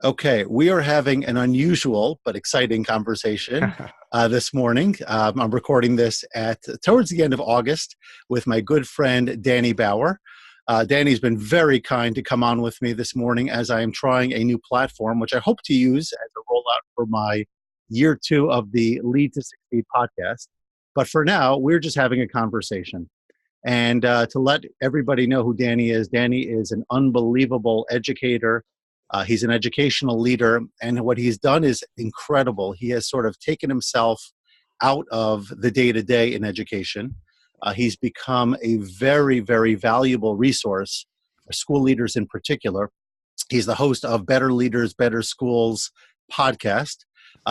Okay, we are having an unusual but exciting conversation this morning. I'm recording this at towards the end of August with my good friend Danny Bauer. Danny's been very kind to come on with me this morning as I am trying a new platform, which I hope to use as a rollout for my year two of the Lead to Succeed podcast. But for now, we're just having a conversation. And to let everybody know who Danny is an unbelievable educator. He's an educational leader, and what he's done is incredible. He has sort of taken himself out of the day to day in education. He's become a very, very valuable resource for school leaders in particular. He's the host of Better Leaders, Better Schools podcast.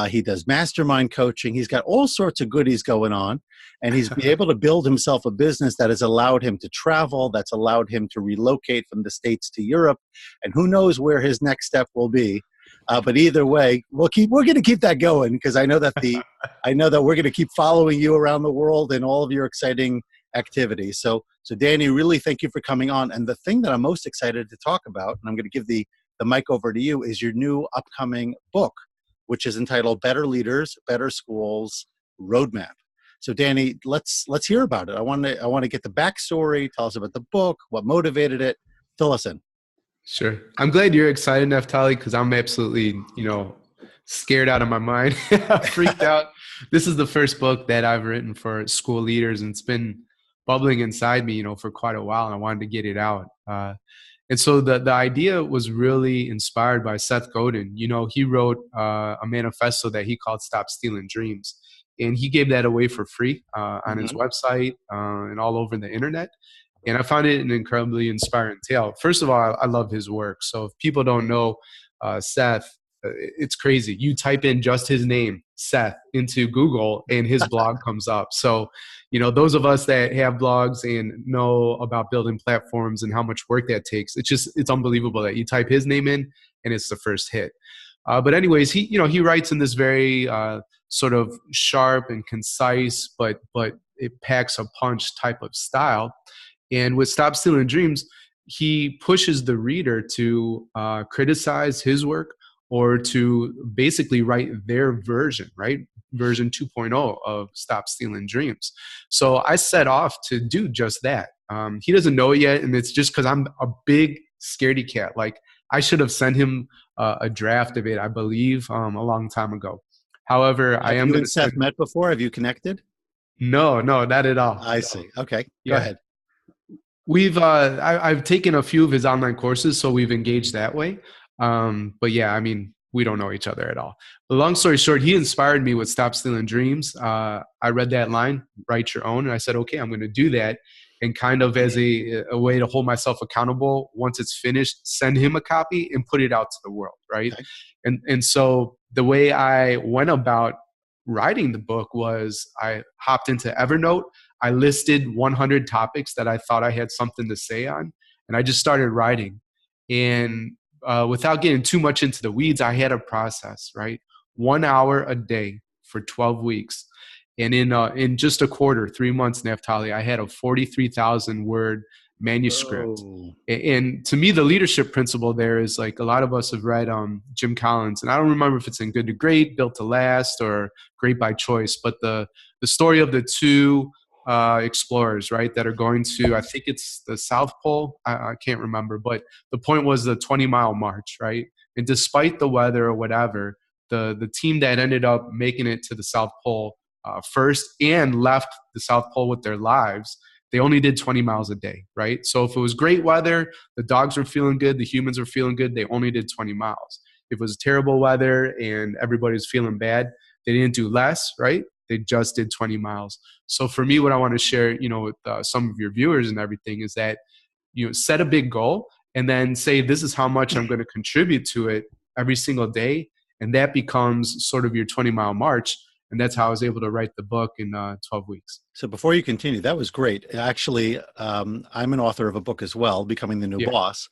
He does mastermind coaching. He's got all sorts of goodies going on, and he's been able to build himself a business that has allowed him to travel, that's allowed him to relocate from the States to Europe, and who knows where his next step will be. But either way, we're going to keep that going because I know that we're going to keep following you around the world and all of your exciting activities. So Danny, really thank you for coming on. And the thing that I'm most excited to talk about, and I'm going to give the mic over to you, is your new upcoming book, which is entitled Better Leaders, Better Schools Roadmap. So Danny, let's hear about it. I want to get the backstory. Tell us about the book, what motivated it. Fill us in. Sure. I'm glad you're excited, Naftali, because I'm absolutely, scared out of my mind, freaked out. This is the first book that I've written for school leaders, and it's been bubbling inside me, for quite a while, and I wanted to get it out. And so the idea was really inspired by Seth Godin. He wrote a manifesto that he called Stop Stealing Dreams. And he gave that away for free on his website and all over the internet. And I found it an incredibly inspiring tale. First of all, I love his work. So if people don't know Seth, it's crazy. You type in just his name, Seth, into Google and his blog comes up. So, those of us that have blogs and know about building platforms and how much work that takes, it's unbelievable that you type his name in and it's the first hit. But anyways, he writes in this very sort of sharp and concise, but it packs a punch type of style. And with Stop Stealing Dreams, he pushes the reader to criticize his work or to basically write their version, right? Version 2.0 of Stop Stealing Dreams. So I set off to do just that. He doesn't know it yet, and it's just because I'm a big scaredy cat. Like, I should have sent him a draft of it, I believe, a long time ago. However, I am going to Seth met before? Have you connected? No, not at all. I see. Okay, go ahead. I've taken a few of his online courses, so we've engaged that way. But yeah, we don't know each other at all. But long story short, he inspired me with Stop Stealing Dreams. I read that line, write your own. And I said, okay, I'm going to do that. And kind of as a way to hold myself accountable, once it's finished, send him a copy and put it out to the world, right? Okay. And so the way I went about writing the book was I hopped into Evernote. I listed 100 topics that I thought I had something to say on, and I just started writing. And without getting too much into the weeds, I had a process, right? 1 hour a day for 12 weeks. And in just a quarter, 3 months, Naftali, I had a 43,000 word manuscript. Whoa. And to me, the leadership principle there is, like, a lot of us have read Jim Collins, and I don't remember if it's in Good to Great, Built to Last, or Great by Choice, but the story of the two explorers, right, that are going to, I think it's the South Pole. I can't remember, but the point was the 20-mile march, right? And despite the weather or whatever, the team that ended up making it to the South Pole first and left the South Pole with their lives, they only did 20 miles a day, right? So if it was great weather, the dogs were feeling good, the humans were feeling good, they only did 20 miles. If it was terrible weather and everybody was feeling bad, they didn't do less, right? They just did 20 miles. So for me, what I want to share, with some of your viewers and everything is that, set a big goal and then say, this is how much I'm going to contribute to it every single day. And that becomes sort of your 20-mile march. And that's how I was able to write the book in 12 weeks. So before you continue, that was great. Actually, I'm an author of a book as well, Becoming the New Boss.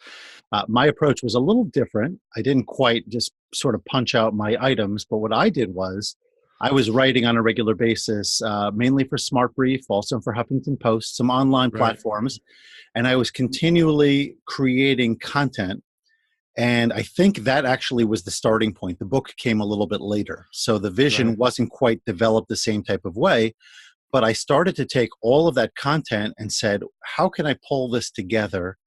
My approach was a little different. I didn't quite just sort of punch out my items, but what I did was I was writing on a regular basis, mainly for Smart Brief, also for Huffington Post, some online platforms, and I was continually creating content. And I think that actually was the starting point. The book came a little bit later. So the Right. vision wasn't quite developed the same type of way. But I started to take all of that content and said, how can I pull this together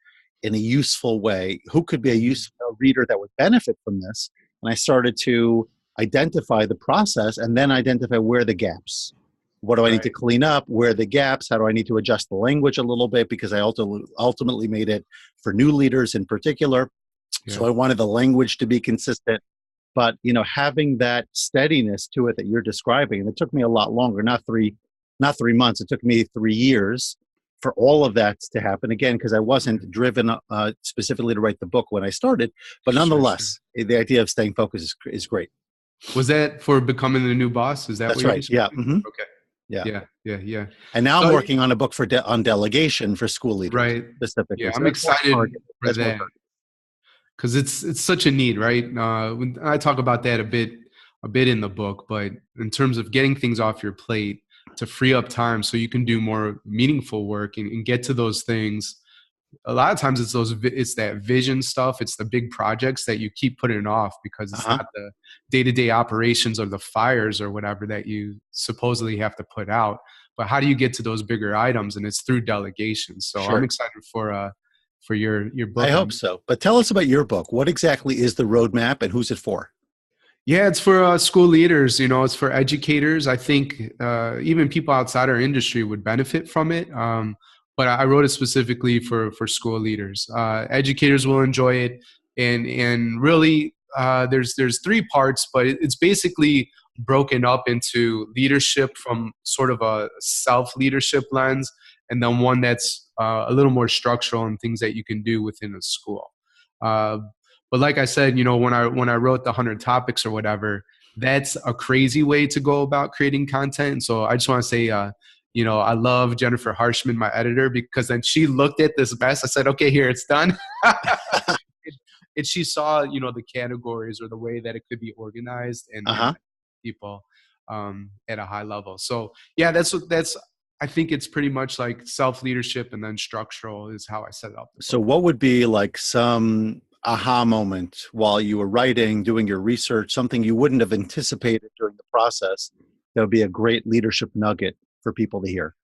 in a useful way? Who could be a Mhm. useful reader that would benefit from this? And I started to identify the process and then identify where are the gaps. What do I need to Right. clean up? Where are the gaps? How do I need to adjust the language a little bit? Because I ultimately made it for new leaders in particular. Yeah. So I wanted the language to be consistent, but having that steadiness to it that you're describing, and it took me a lot longer, not 3 months, it took me 3 years for all of that to happen again, because I wasn't Mhm. driven specifically to write the book when I started, but Sure. Sure. nonetheless the idea of staying focused is great. Was that for becoming the new boss? Is that what That's you're right, yeah. describing? Okay. Yeah. Yeah. Yeah. Yeah. And now I'm So working on a book on delegation for school leaders right. specifically, Yeah, so I'm that's more excited targeted. for That's more that targeted. because it's such a need, right? When I talk about that a bit in the book, but in terms of getting things off your plate to free up time so you can do more meaningful work and get to those things. A lot of times it's that vision stuff. It's the big projects that you keep putting off because it's Uh-huh. not the day-to-day operations or the fires or whatever that you supposedly have to put out. But how do you get to those bigger items? And it's through delegation. So I'm Sure. excited for your I book hope on. so. But tell us about your book. What exactly is the roadmap and who's it for? Yeah, it's for school leaders. It's for educators. I think even people outside our industry would benefit from it. But I wrote it specifically for school leaders. Educators will enjoy it, and really, there's three parts, but it's basically broken up into leadership from sort of a self leadership lens, and then one that's a little more structural and things that you can do within a school. Uh, but like I said, when I wrote the 100 topics or whatever, that's a crazy way to go about creating content. And so I just want to say, I love Jennifer Harshman, my editor, because then she looked at this mess. I said, okay, here, it's done. And she saw, the categories or the way that it could be organized and Uh-huh. people at a high level. So yeah, I think it's pretty much like self leadership and then structural is how I set up the So book. what would be like some aha moment while you were writing, doing your research, something you wouldn't have anticipated during the process that would be a great leadership nugget for people to hear?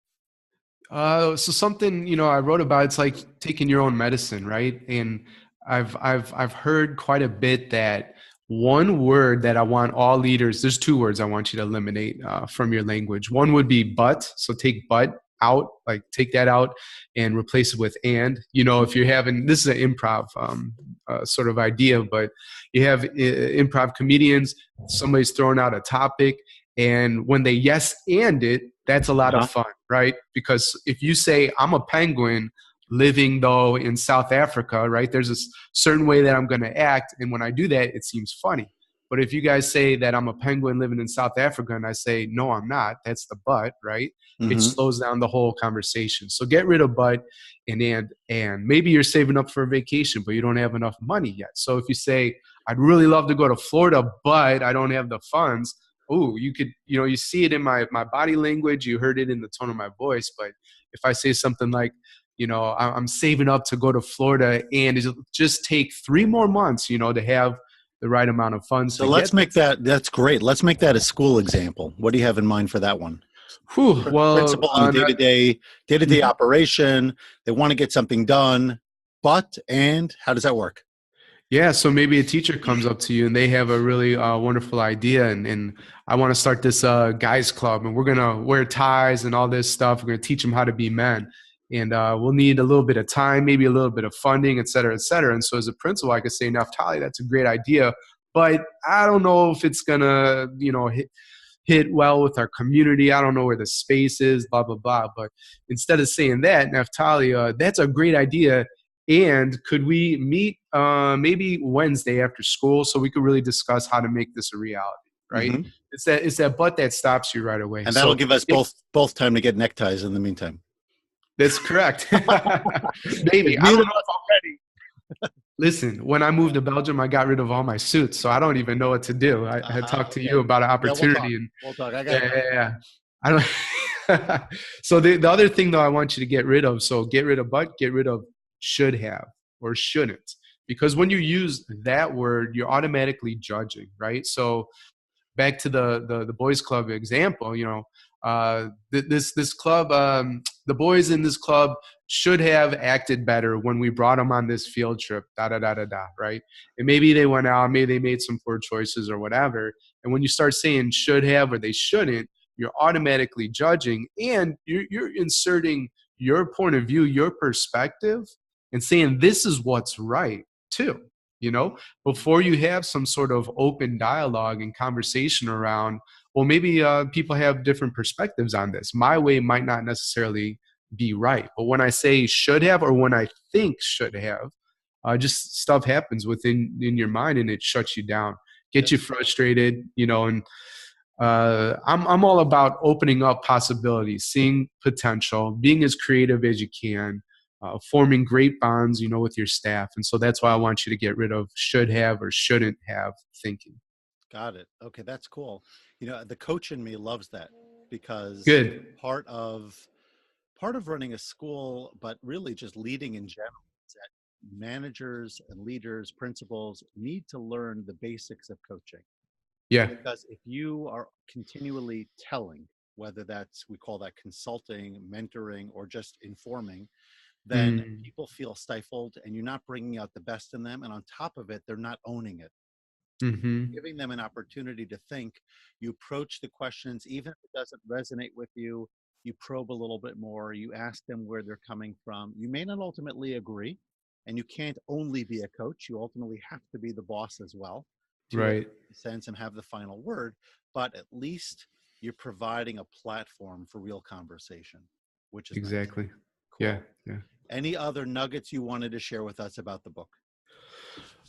So something I wrote about. It's like taking your own medicine, right? And I've heard quite a bit that one word that I want all leaders. There's two words I want you to eliminate from your language. One would be but. So take but out, like take that out and replace it with and. If you're having this is an improv sort of idea, but you have improv comedians. Somebody's throwing out a topic, and when they yes and it, that's a lot of Uh-huh. fun, right? Because if you say, I'm a penguin living though in South Africa, right? There's a certain way that I'm going to act. And when I do that, it seems funny. But if you guys say that I'm a penguin living in South Africa and I say, no, I'm not, that's the but, right? It Mm-hmm. slows down the whole conversation. So get rid of but and maybe you're saving up for a vacation, but you don't have enough money yet. So if you say, I'd really love to go to Florida, but I don't have the funds. Oh, you could, you see it in my body language. You heard it in the tone of my voice. But if I say something like, I'm saving up to go to Florida and it'll just take 3 more months, to have the right amount of funds So to let's get there. make that's great. Let's make that a school example. What do you have in mind for that one? Whew, well, Principal on a day-to-day mhm. operation. They want to get something done, and how does that work? Yeah, so maybe a teacher comes up to you and they have a really wonderful idea, and I want to start this guys club, and we're gonna wear ties and all this stuff. We're gonna teach them how to be men, and we'll need a little bit of time, maybe a little bit of funding, et cetera, et cetera. And so, as a principal, I could say, Naftali, that's a great idea, but I don't know if it's gonna, hit well with our community. I don't know where the space is, blah, blah, blah. But instead of saying that, Naftali, that's a great idea. And could we meet maybe Wednesday after school so we could really discuss how to make this a reality, right? Mm-hmm. It's that but that stops you right away. And that'll So give us it, both time to get neckties in the meantime. that's correct. Because Maybe. I neither don't of know. us are ready. Listen, when I moved to Belgium, I got rid of all my suits, so I don't even know what to do. I had talked to Okay. you about an Yeah, we'll talk. opportunity, and We'll talk. I got yeah, it. yeah, yeah. I don't. So the other thing though, I want you to get rid of. So get rid of but, get rid of should have or shouldn't. because when you use that word, you're automatically judging, right? So back to the boys club example, this club, the boys in this club should have acted better when we brought them on this field trip, da da da da da, right? And maybe they went out, maybe they made some poor choices or whatever. And when you start saying should have or they shouldn't, you're automatically judging, and you're inserting your point of view, your perspective, and saying this is what's right too. Before you have some sort of open dialogue and conversation around, well, maybe people have different perspectives on this. My way might not necessarily be right. But when I say should have or when I think should have, just stuff happens in your mind and it shuts you down, gets you frustrated, and I'm all about opening up possibilities, seeing potential, being as creative as you can, forming great bonds, with your staff. And so that's why I want you to get rid of should have or shouldn't have thinking. Got it. Okay, that's cool. The coach in me loves that, because Good. part of running a school, but really just leading in general, is that managers and leaders, principals need to learn the basics of coaching. Yeah. Because if you are continually telling, whether we call that consulting, mentoring, or just informing, then people feel stifled and you're not bringing out the best in them. And on top of it, they're not owning it. Giving them an opportunity to think. You approach the questions, even if it doesn't resonate with you, you probe a little bit more, you ask them where they're coming from. You may not ultimately agree, and you can't only be a coach. You ultimately have to be the boss as well, to a Right. sense, and have the final word. But at least you're providing a platform for real conversation, which is nice. Exactly. Cool. Yeah. Any other nuggets you wanted to share with us about the book?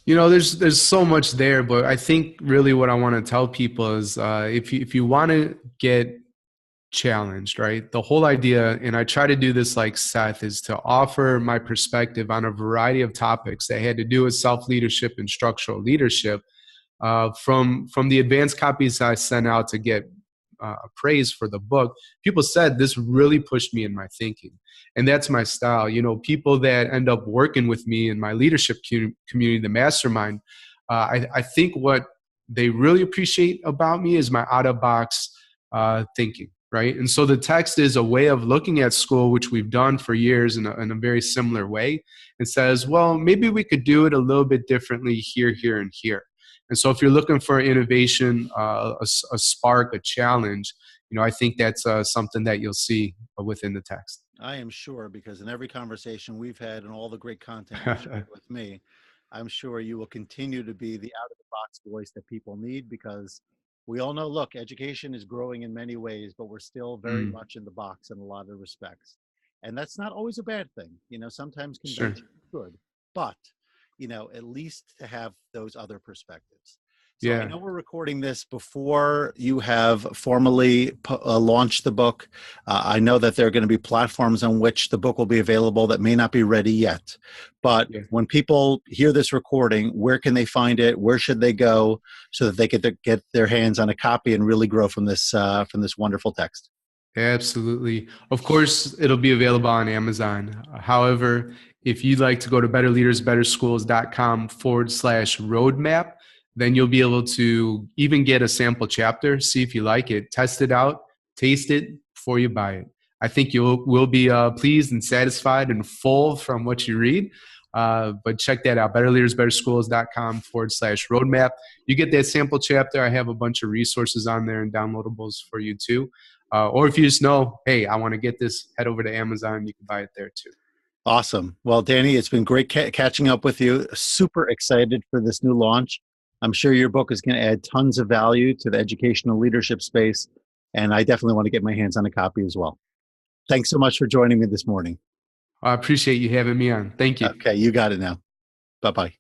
There's so much there, but I think really what I want to tell people is if you want to get challenged, right? The whole idea, and I try to do this like Seth, is to offer my perspective on a variety of topics that had to do with self-leadership and structural leadership. From the advanced copies I sent out to get praise for the book, people said this really pushed me in my thinking. And that's my style. People that end up working with me in my leadership community, the mastermind, I think what they really appreciate about me is my out-of-box thinking, right? And so the text is a way of looking at school, which we've done for years in a very similar way, and says, well, maybe we could do it a little bit differently here, and here. And so if you're looking for innovation, a spark, a challenge, I think that's something that you'll see within the text. I am sure, because in every conversation we've had and all the great content you shared with me, I'm sure you will continue to be the out-of-the-box voice that people need, because we all know, look, education is growing in many ways, but we're still very much in the box in a lot of respects. And that's not always a bad thing. Sometimes convention is good, but at least to have those other perspectives. So I know we're recording this before you have formally launched the book. I know that there are going to be platforms on which the book will be available that may not be ready yet. But when people hear this recording, where can they find it? Where should they go so that they could get their hands on a copy and really grow from this wonderful text? Absolutely. Of course, it'll be available on Amazon. However, if you'd like to go to betterleadersbetterschools.com/roadmap, then you'll be able to even get a sample chapter, see if you like it, test it out, taste it before you buy it. I think you will be pleased and satisfied and full from what you read. But check that out, betterleadersbetterschools.com/roadmap. You get that sample chapter. I have a bunch of resources on there and downloadables for you too. Or if you just know, hey, I want to get this, head over to Amazon. You can buy it there too. Awesome. Well, Danny, it's been great catching up with you. Super excited for this new launch. I'm sure your book is going to add tons of value to the educational leadership space, and I definitely want to get my hands on a copy as well. Thanks so much for joining me this morning. I appreciate you having me on. Thank you. Okay, you got it now. Bye-bye.